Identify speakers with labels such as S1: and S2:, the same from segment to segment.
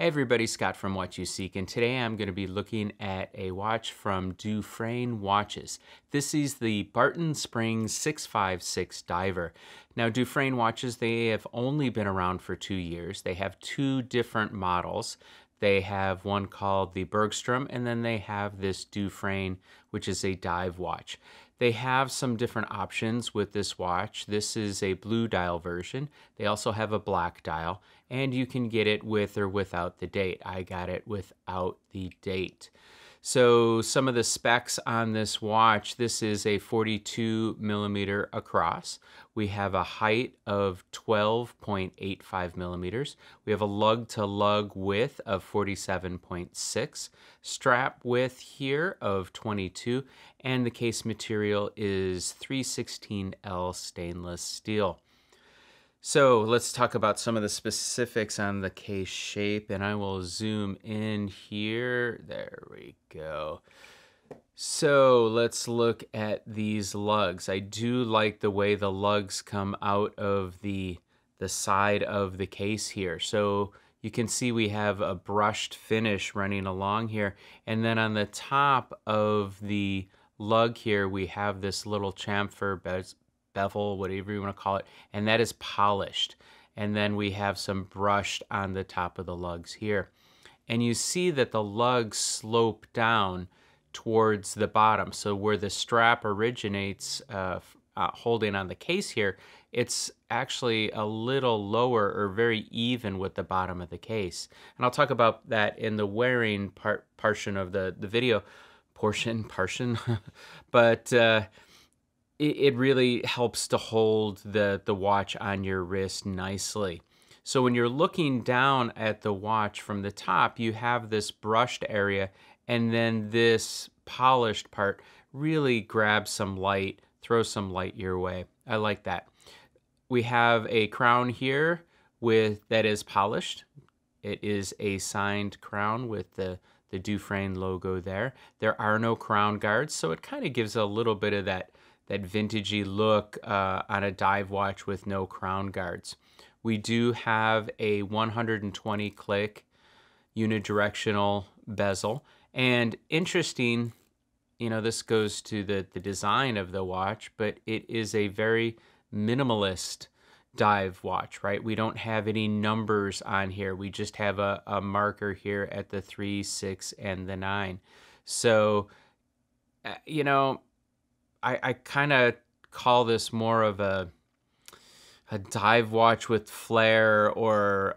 S1: Hey everybody, Scott from What You Seek, and today I'm going to be looking at a watch from Dufrane Watches. This is the Barton Springs 656 Diver. Now Dufrane Watches, they have only been around for 2 years. They have two different models. They have one called the Bergstrom, and then they have this Dufrane, which is a dive watch. They have some different options with this watch. This is a blue dial version. They also have a black dial, and you can get it with or without the date. I got it without the date. So some of the specs on this watch, this is a 42 millimeter across. We have a height of 12.85 millimeters. We have a lug to lug width of 47.6, strap width here of 22, and the case material is 316L stainless steel. So let's talk about some of the specifics on the case shape, and I will zoom in here. There we go. So let's look at these lugs. I do like the way the lugs come out of the side of the case here. So you can see we have a brushed finish running along here, and then on the top of the lug here we have this little chamfer bevel, whatever you want to call it, and that is polished. And then we have some brushed on the top of the lugs here. And you see that the lugs slope down towards the bottom. So where the strap originates holding on the case here, it's actually a little lower or very even with the bottom of the case. And I'll talk about that in the wearing portion of the video. But it really helps to hold the watch on your wrist nicely. So when you're looking down at the watch from the top, you have this brushed area, and then this polished part really grabs some light, throws some light your way. I like that. We have a crown here that is polished. It is a signed crown with the Dufrane logo there. There are no crown guards, so it kind of gives a little bit of that vintagey look on a dive watch with no crown guards. We do have a 120 click unidirectional bezel, and interesting, you know, this goes to the design of the watch, but it is a very minimalist dive watch, right? We don't have any numbers on here. We just have a marker here at the 3, 6, and the 9. So, you know, I kind of call this more of a dive watch with flair, or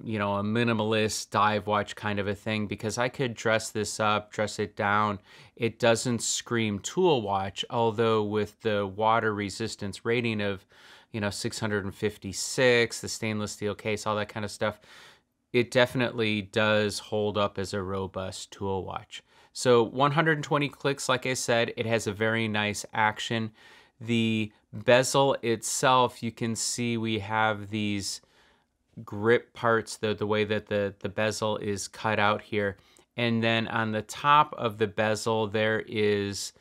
S1: you know, a minimalist dive watch kind of a thing, because I could dress this up, dress it down. It doesn't scream tool watch, although with the water resistance rating of, you know, 656, the stainless steel case, all that kind of stuff, it definitely does hold up as a robust tool watch. So 120 clicks, like I said, it has a very nice action. The bezel itself, you can see we have these grip parts, the way that the bezel is cut out here. And then on the top of the bezel, there is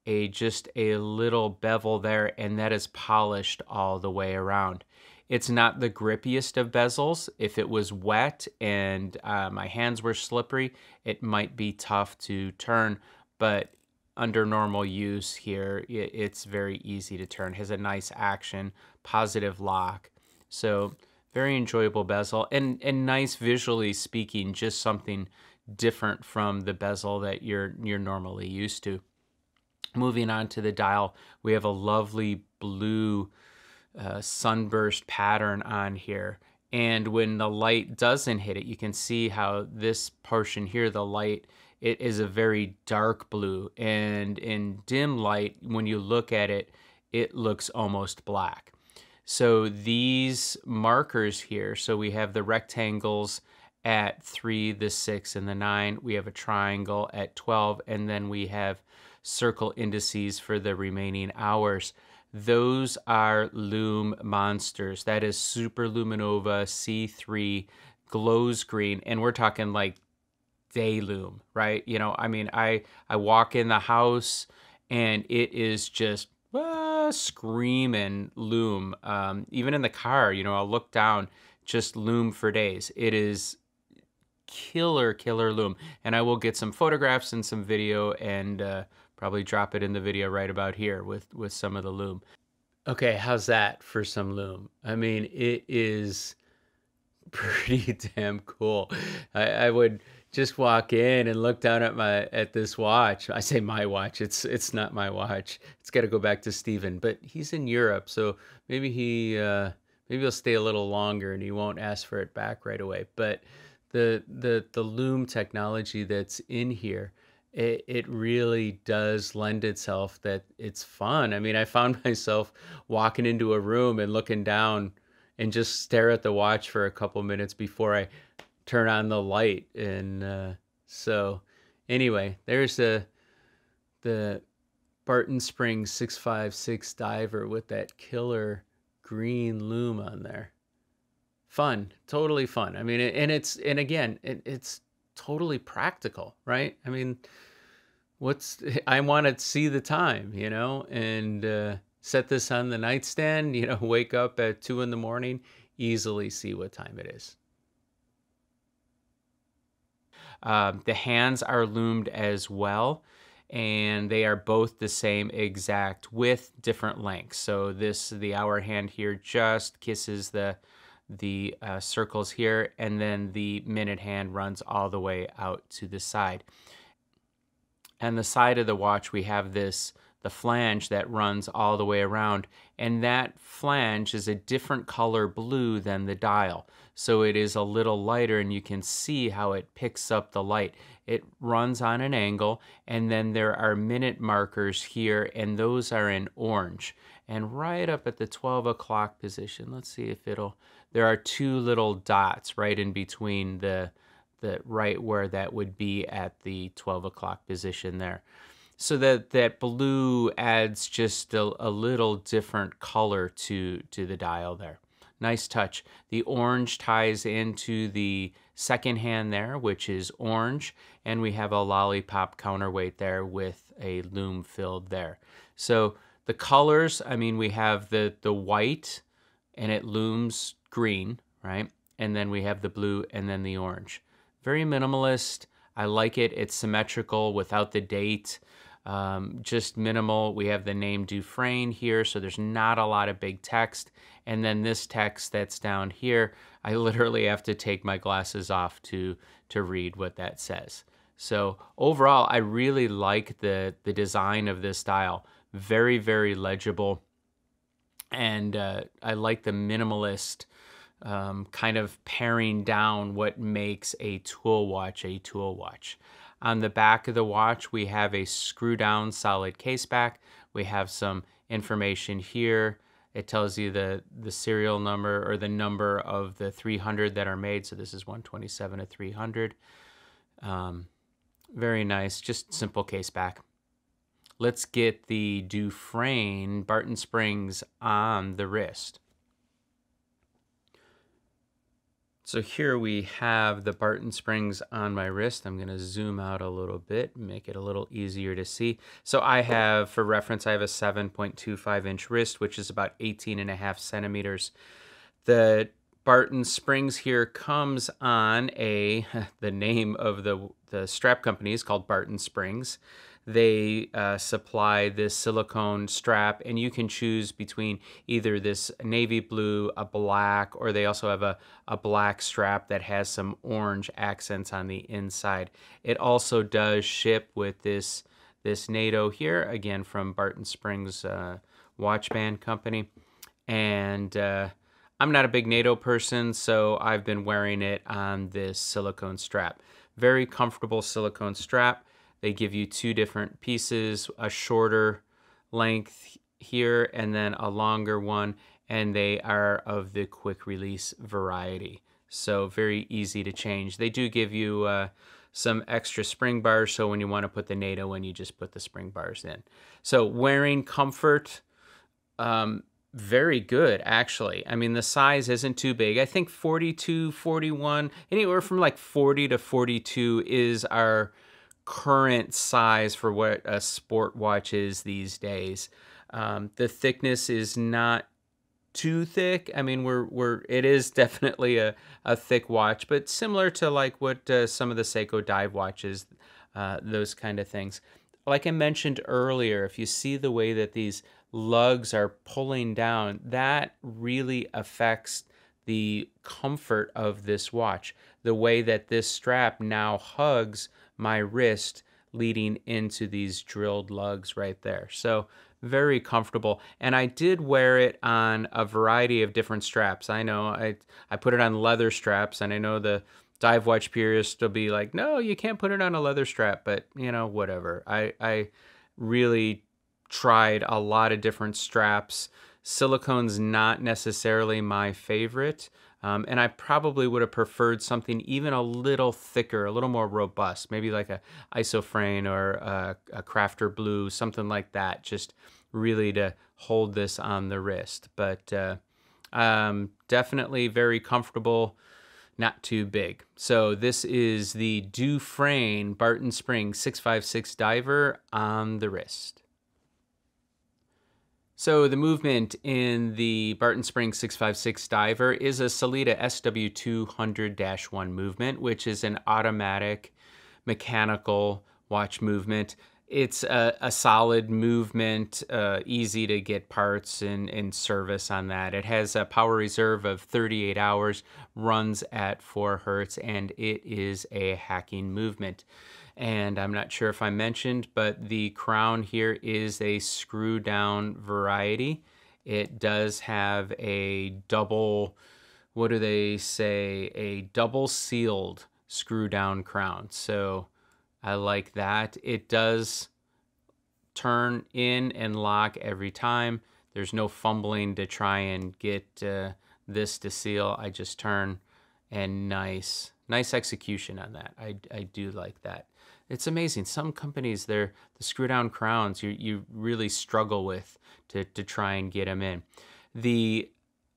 S1: just a little bevel there, and that is polished all the way around. It's not the grippiest of bezels. If it was wet and my hands were slippery, it might be tough to turn, but under normal use here, it's very easy to turn. It has a nice action, positive lock. So very enjoyable bezel, and nice visually speaking, just something different from the bezel that you're normally used to. Moving on to the dial, we have a lovely blue sunburst pattern on here, and when the light doesn't hit it, you can see how this portion here, the light, it is a very dark blue, and in dim light, when you look at it, it looks almost black. So these markers here, so we have the rectangles at 3, the 6, and the 9. We have a triangle at 12, and then we have circle indices for the remaining hours. Those are Loom monsters. That is SuperLuminova C3, glows green, and we're talking like day Loom, right? You know, I mean, I walk in the house and it is just screaming Loom. Even in the car, you know, I'll look down, just Loom for days. It is killer loom. And I will get some photographs and some video and probably drop it in the video right about here with some of the loom. Okay, how's that for some loom? I mean, it is pretty damn cool. I would just walk in and look down at this watch. I say my watch. It's not my watch. It's got to go back to Steven, but he's in Europe, so maybe maybe he'll stay a little longer and he won't ask for it back right away. But the loom technology that's in here, it really does lend itself that it's fun. I mean, I found myself walking into a room and looking down and just stare at the watch for a couple minutes before I turn on the light. And so anyway, there's the Barton Springs 656 diver with that killer green loom on there. Fun, totally fun. I mean, and again, it's totally practical, right? I mean, I want to see the time, and set this on the nightstand, wake up at 2 in the morning, easily see what time it is. The hands are loomed as well, and they are both the same exact width, different lengths. So the hour hand here just kisses the circles here, and then the minute hand runs all the way out to the side. And the side of the watch, we have the flange that runs all the way around, and that flange is a different color blue than the dial. So it is a little lighter, and you can see how it picks up the light. It runs on an angle, and then there are minute markers here, and those are in orange. And right up at the 12 o'clock position, let's see if there are 2 little dots right in between the right where that would be at the 12 o'clock position there. So that blue adds just a little different color to the dial there. Nice touch. The orange ties into the second hand there, which is orange, and we have a lollipop counterweight there with a loom filled there. So the colors, I mean, we have the white, and it looms green, right? And then we have the blue and then the orange. Very minimalist. I like it. It's symmetrical without the date. Just minimal. We have the name Dufrane here, so there's not a lot of big text. And then this text that's down here, I literally have to take my glasses off to read what that says. So overall, I really like the design of this dial. Very, very legible. And I like the minimalist kind of paring down what makes a tool watch a tool watch. On the back of the watch, we have a screw down solid case back. We have some information here. It tells you the serial number or the number of the 300 that are made. So this is 127 to 300. Very nice, just simple case back. Let's get the Dufrane Barton Springs on the wrist. So here we have the Barton Springs on my wrist. I'm going to zoom out a little bit, make it a little easier to see. So I have, for reference, I have a 7.25 inch wrist, which is about 18.5 centimeters. The Barton Springs here comes on the name of the strap company is called Barton Springs. They supply this silicone strap, and you can choose between either this navy blue, a black, or they also have a black strap that has some orange accents on the inside. It also does ship with this NATO here, again from Barton Springs watch band company. And I'm not a big NATO person, so I've been wearing it on this silicone strap. Very comfortable silicone strap. They give you 2 different pieces, a shorter length here and then a longer one, and they are of the quick release variety. So very easy to change. They do give you some extra spring bars, so when you want to put the NATO in, you just put the spring bars in. So wearing comfort, very good, actually. I mean, the size isn't too big. I think 42, 41, anywhere from like 40 to 42 is our current size for what a sport watch is these days. The thickness is not too thick. I mean, it is definitely a thick watch, but similar to like what some of the Seiko dive watches, those kind of things. Like I mentioned earlier, if you see the way that these lugs are pulling down, that really affects the comfort of this watch. The way that this strap now hugs my wrist leading into these drilled lugs right there. So very comfortable. And I did wear it on a variety of different straps. I know I put it on leather straps, and I know the dive watch purists will be like, no, you can't put it on a leather strap, but you know, whatever. I really tried a lot of different straps. Silicone's not necessarily my favorite. And I probably would have preferred something even a little thicker, a little more robust, maybe like a isofrane or a crafter blue, something like that, just really to hold this on the wrist. But definitely very comfortable, not too big. So this is the Dufrane Barton Springs 656 diver on the wrist. So the movement in the Barton Springs 656 diver is a Sellita SW200-1 movement, which is an automatic mechanical watch movement. It's a solid movement, easy to get parts and service on that. It has a power reserve of 38 hours, runs at 4 hertz, and it is a hacking movement. And I'm not sure if I mentioned, but the crown here is a screw down variety. It does have a double, what do they say? A double sealed screw down crown. So I like that. It does turn in and lock every time. There's no fumbling to try and get this to seal. I just turn, and nice execution on that. I do like that. It's amazing. Some companies, the screw down crowns, you really struggle with to try and get them in. The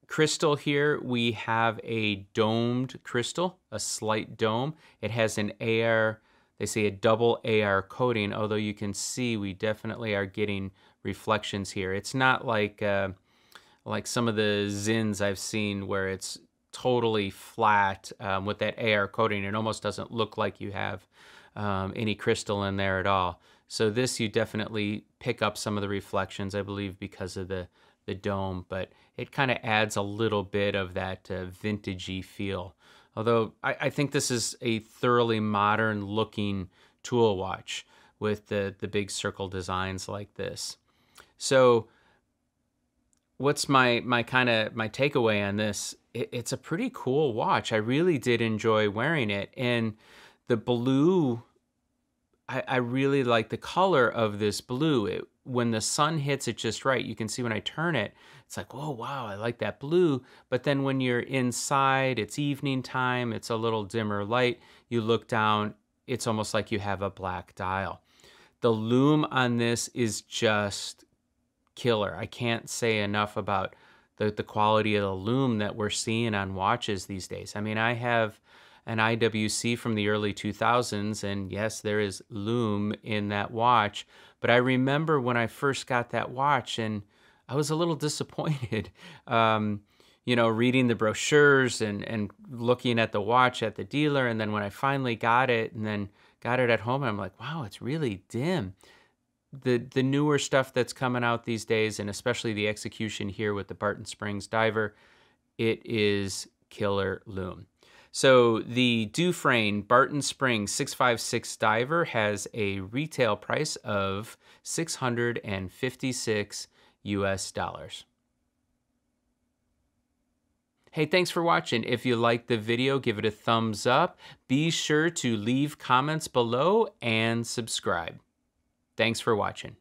S1: crystal here, we have a domed crystal, a slight dome. It has an AR, they say a double AR coating, although you can see we definitely are getting reflections here. It's not like some of the Zins I've seen where it's totally flat with that AR coating. It almost doesn't look like you have any crystal in there at all. So this, you definitely pick up some of the reflections, I believe, because of the dome, but it kind of adds a little bit of that vintagey feel. Although I think this is a thoroughly modern looking tool watch with the big circle designs like this. So what's my takeaway on this? It's a pretty cool watch. I really did enjoy wearing it, and the blue, I really like the color of this blue. When the sun hits it just right, you can see when I turn it, it's like, oh, wow, I like that blue. But then when you're inside, it's evening time, it's a little dimmer light, you look down, it's almost like you have a black dial. The loom on this is just killer. I can't say enough about the quality of the loom that we're seeing on watches these days. I mean, I have an IWC from the early 2000s, and yes, there is loom in that watch. But I remember when I first got that watch, and I was a little disappointed, reading the brochures and looking at the watch at the dealer. And then when I finally got it and then got it at home, I'm like, wow, it's really dim. The newer stuff that's coming out these days, and especially the execution here with the Barton Springs diver, it is killer loom. So the Dufrane Barton Springs 656 diver has a retail price of $656 US. Hey, thanks for watching. If you liked the video, give it a thumbs up. Be sure to leave comments below and subscribe. Thanks for watching.